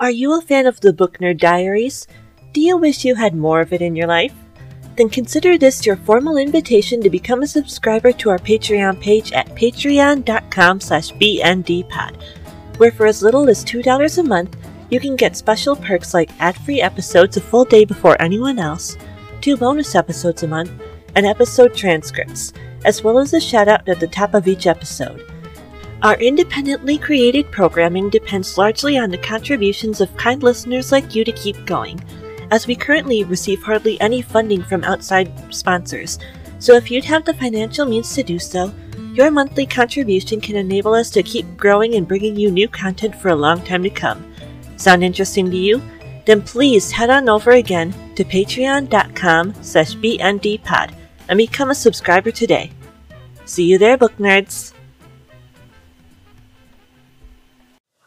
Are you a fan of the Book Nerd Diaries? Do you wish you had more of it in your life? Then consider this your formal invitation to become a subscriber to our Patreon page at patreon.com/bndpod, where for as little as $2 a month, you can get special perks like ad-free episodes a full day before anyone else, 2 bonus episodes a month, and episode transcripts, as well as a shout-out at the top of each episode. Our independently created programming depends largely on the contributions of kind listeners like you to keep going, as we currently receive hardly any funding from outside sponsors, so if you'd have the financial means to do so, your monthly contribution can enable us to keep growing and bringing you new content for a long time to come. Sound interesting to you? Then please head on over again to patreon.com/bndpod and become a subscriber today. See you there, book nerds!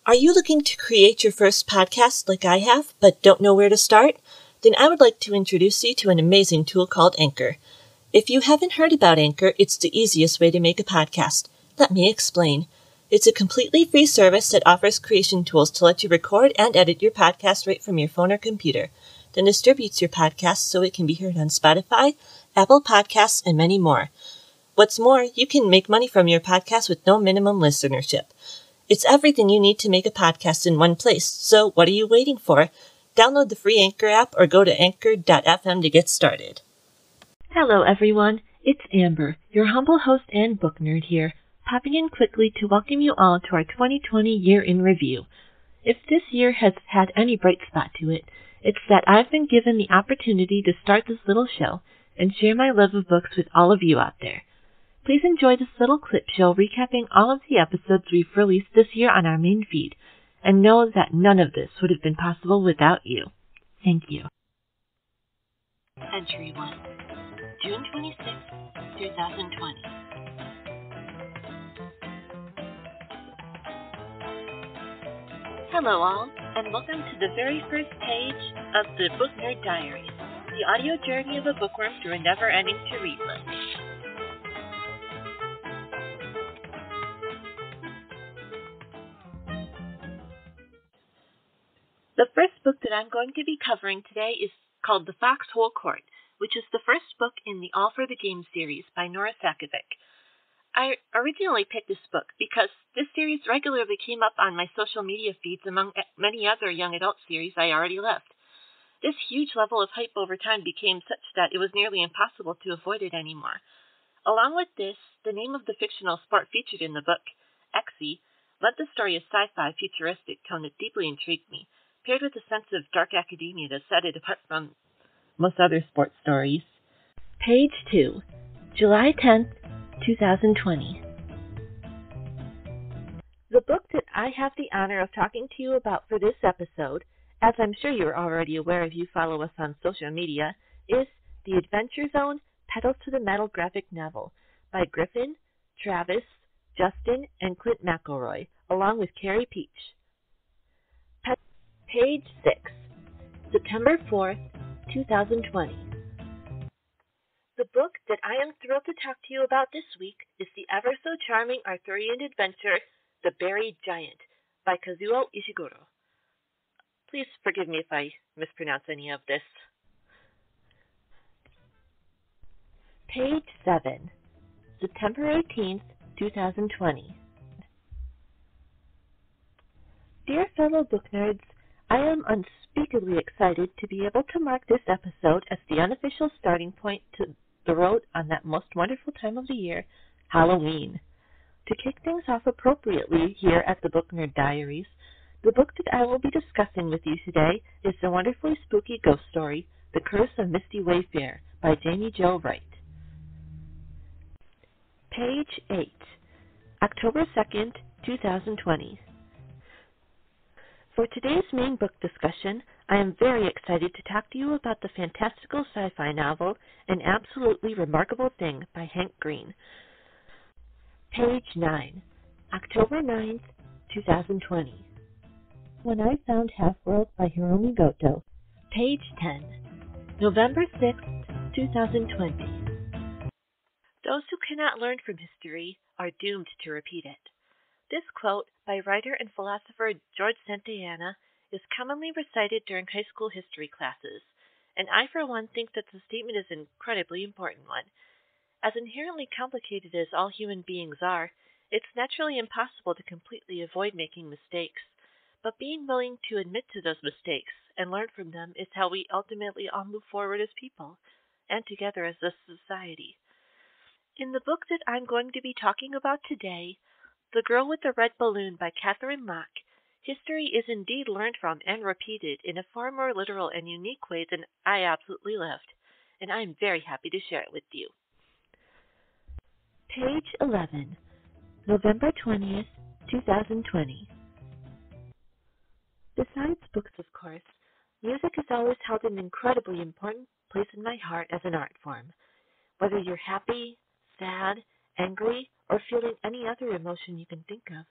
Are you looking to create your first podcast like I have, but don't know where to start? Then I would like to introduce you to an amazing tool called Anchor. If you haven't heard about Anchor, it's the easiest way to make a podcast. Let me explain. It's a completely free service that offers creation tools to let you record and edit your podcast right from your phone or computer, then distributes your podcast so it can be heard on Spotify, Apple Podcasts, and many more. What's more, you can make money from your podcast with no minimum listenership. It's everything you need to make a podcast in one place, so what are you waiting for? Download the free Anchor app or go to anchor.fm to get started. Hello everyone, it's Amber, your humble host and book nerd here, popping in quickly to welcome you all to our 2020 Year in Review. If this year has had any bright spot to it, it's that I've been given the opportunity to start this little show and share my love of books with all of you out there. Please enjoy this little clip show recapping all of the episodes we've released this year on our main feed, and know that none of this would have been possible without you. Thank you. Entry 1, June 26, 2020. Hello all, and welcome to the very first page of the Book Nerd Diaries, the audio journey of a bookworm through a never-ending to-read list. The first book that I'm going to be covering today is called The Foxhole Court, which is the first book in the All for the Game series by Nora Sakovic. I originally picked this book because this series regularly came up on my social media feeds among many other young adult series I already loved. This huge level of hype over time became such that it was nearly impossible to avoid it anymore. Along with this, the name of the fictional sport featured in the book, Exy, lent the story a sci-fi futuristic tone that deeply intrigued me, paired with a sense of dark academia that set it apart from most other sports stories. Page 2, July 10th, 2020. The book that I have the honor of talking to you about for this episode, as I'm sure you're already aware if you follow us on social media, is The Adventure Zone, Pedal to the Metal graphic novel by Griffin, Travis, Justin, and Clint McElroy, along with Carrie Peach. Page 6, September 4th, 2020. The book that I am thrilled to talk to you about this week is the ever-so-charming Arthurian adventure, The Buried Giant, by Kazuo Ishiguro. Please forgive me if I mispronounce any of this. Page 7, September 18th, 2020. Dear fellow book nerds, I am unspeakably excited to be able to mark this episode as the unofficial starting point to the road on that most wonderful time of the year, Halloween. To kick things off appropriately here at the Book Nerd Diaries, the book that I will be discussing with you today is the wonderfully spooky ghost story, The Curse of Misty Wayfair by Jamie Jo Wright. Page 8, October 2nd, 2020. For today's main book discussion, I am very excited to talk to you about the fantastical sci-fi novel, An Absolutely Remarkable Thing by Hank Green. Page 9, October 9th, 2020. When I Found Half-World by Hiromi Goto. Page 10, November 6th, 2020. Those who cannot learn from history are doomed to repeat it. This quote by writer and philosopher George Santayana is commonly recited during high school history classes, and I, for one, think that the statement is an incredibly important one. As inherently complicated as all human beings are, it's naturally impossible to completely avoid making mistakes, but being willing to admit to those mistakes and learn from them is how we ultimately all move forward as people, and together as a society. In the book that I'm going to be talking about today, The Girl with the Red Balloon by Catherine Locke, history is indeed learned from and repeated in a far more literal and unique way than I absolutely loved, and I'm very happy to share it with you. Page 11, November 20th, 2020. Besides books, of course, music has always held an incredibly important place in my heart as an art form. Whether you're happy, sad, angry, or feeling any other emotion you can think of,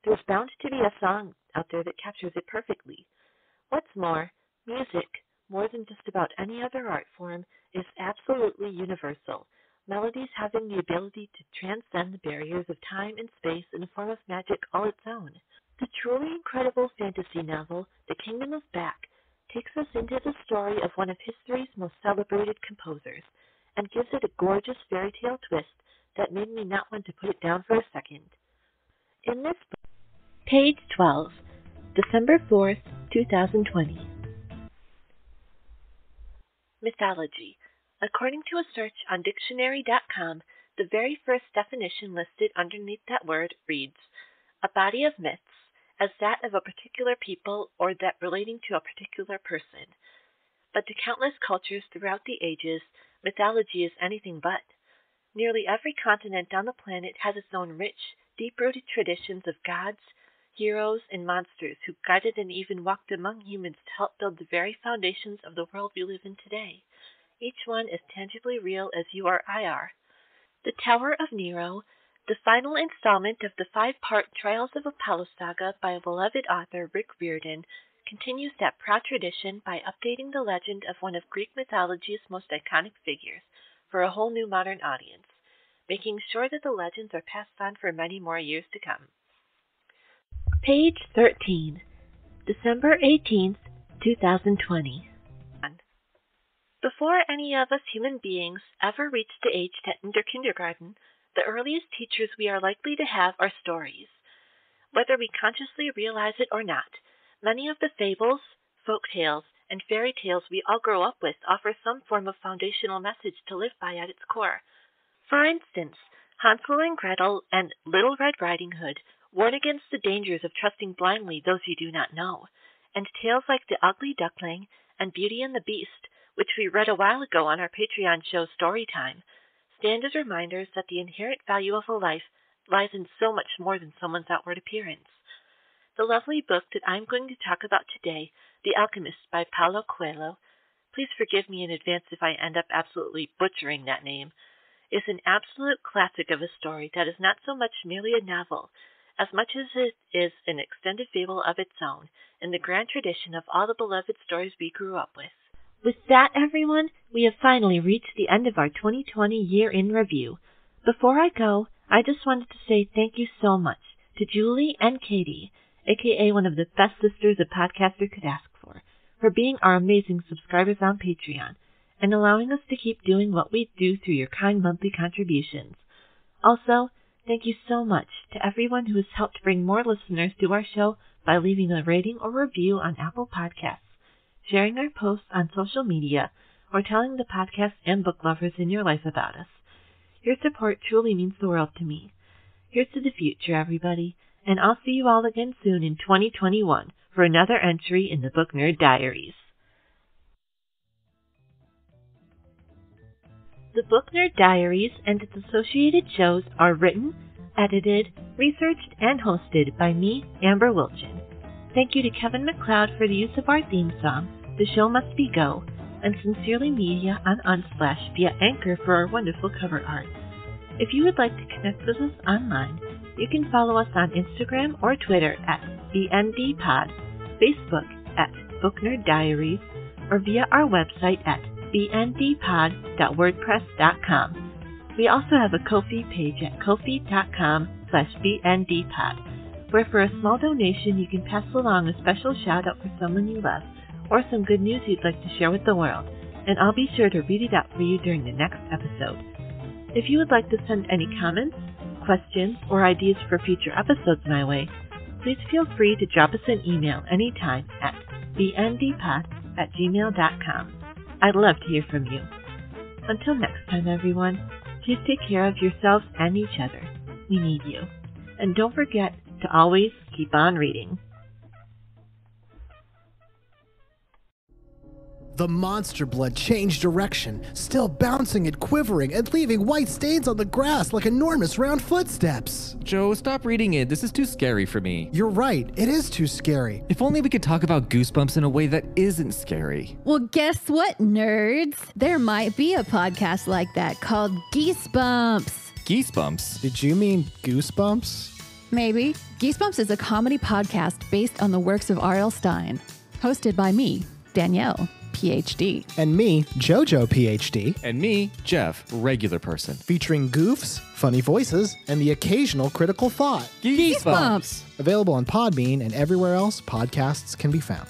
there's bound to be a song out there that captures it perfectly. What's more, music, more than just about any other art form, is absolutely universal, melodies having the ability to transcend the barriers of time and space in a form of magic all its own. The truly incredible fantasy novel, The Kingdom of Back, takes us into the story of one of history's most celebrated composers, and gives it a gorgeous fairy tale twist that made me not want to put it down for a second. In this book, page 12, December 4th, 2020. Mythology. According to a search on dictionary.com, the very first definition listed underneath that word reads, a body of myths, as that of a particular people or that relating to a particular person. But to countless cultures throughout the ages, mythology is anything but. Nearly every continent on the planet has its own rich, deep-rooted traditions of gods, heroes, and monsters who guided and even walked among humans to help build the very foundations of the world we live in today. Each one as tangibly real as you or I are. The Tower of Nero, the final installment of the 5-part Trials of Apollo saga by beloved author Rick Riordan, continues that proud tradition by updating the legend of one of Greek mythology's most iconic figures for a whole new modern audience, making sure that the legends are passed on for many more years to come. Page 13, December 18th, 2020. Before any of us human beings ever reach the age to enter kindergarten, the earliest teachers we are likely to have are stories. Whether we consciously realize it or not, many of the fables, folk tales, and fairy tales we all grow up with offer some form of foundational message to live by at its core. For instance, Hansel and Gretel and Little Red Riding Hood warn against the dangers of trusting blindly those you do not know, and tales like The Ugly Duckling and Beauty and the Beast, which we read a while ago on our Patreon show Storytime, stand as reminders that the inherent value of a life lies in so much more than someone's outward appearance. The lovely book that I'm going to talk about today, The Alchemist by Paulo Coelho, please forgive me in advance if I end up absolutely butchering that name, is an absolute classic of a story that is not so much merely a novel, as much as it is an extended fable of its own in the grand tradition of all the beloved stories we grew up with. With that, everyone, we have finally reached the end of our 2020 year in review. Before I go, I just wanted to say thank you so much to Julie and Katie, aka one of the best sisters a podcaster could ask for being our amazing subscribers on Patreon, and allowing us to keep doing what we do through your kind monthly contributions. Also, thank you so much to everyone who has helped bring more listeners to our show by leaving a rating or review on Apple Podcasts, sharing our posts on social media, or telling the podcast and book lovers in your life about us. Your support truly means the world to me. Here's to the future, everybody, and I'll see you all again soon in 2021 for another entry in the Book Nerd Diaries. The Book Nerd Diaries and its associated shows are written, edited, researched, and hosted by me, Amber Wilchin. Thank you to Kevin MacLeod for the use of our theme song, The Show Must Be Go, and Sincerely Media on Unsplash via Anchor for our wonderful cover art. If you would like to connect with us online, you can follow us on Instagram or Twitter at BNDPod, Facebook at Book Nerd Diaries, or via our website at bndpod.wordpress.com. We also have a Ko-fi page at ko-fi.com/bndpod. where for a small donation you can pass along a special shout out for someone you love, or some good news you'd like to share with the world, and I'll be sure to read it out for you during the next episode. If you would like to send any comments, questions, or ideas for future episodes my way, please feel free to drop us an email anytime at bndpod@gmail.com. I'd love to hear from you. Until next time, everyone, please take care of yourselves and each other. We need you. And don't forget to always keep on reading. The monster blood changed direction, still bouncing and quivering and leaving white stains on the grass like enormous round footsteps. Joe, stop reading it. This is too scary for me. You're right, it is too scary. If only we could talk about Goosebumps in a way that isn't scary. Well, guess what, nerds? There might be a podcast like that called Geesebumps. Geesebumps? Did you mean Goosebumps? Maybe. Geesebumps is a comedy podcast based on the works of R.L. Stein. Hosted by me, Danielle, PhD. And me, JoJo, PhD. And me, Jeff, regular person. Featuring goofs, funny voices, and the occasional critical thought. Geesebumps! Available on Podbean and everywhere else podcasts can be found.